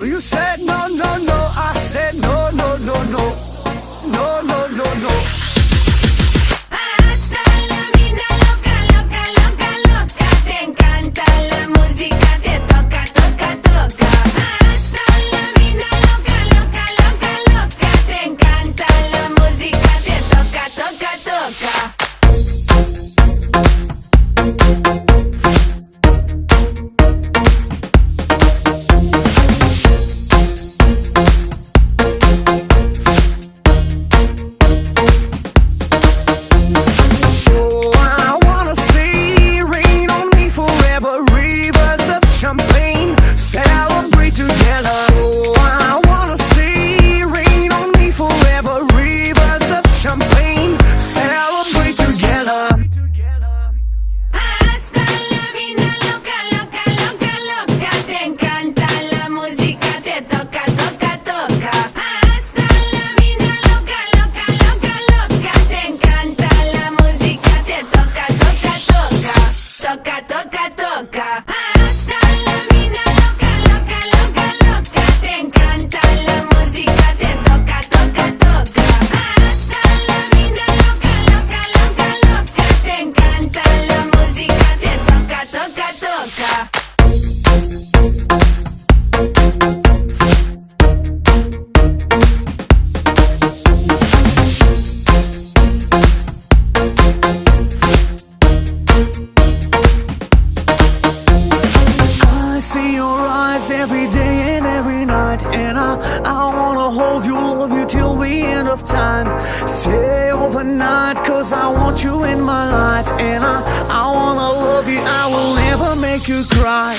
You said no, no, no. I said no, no, no, no. No, no, no, no. Hasta la vida loca, loca, loca, loca. Te encanta la música, te toca, toca, toca. Hasta la vida loca, loca, loca, loca. Te encanta la música, te toca, toca, toca. Toca, toca, toca. Hasta la vida loca, loca, loca, loca. Te encanta la música, te toca, toca, toca. Hasta la vida loca, loca, loca, loca. Te encanta la música, te toca, toca, toca. Every day and every night, and I wanna hold you, love you till the end of time. Stay overnight, cause I want you in my life, and I wanna love you, I will never make you cry.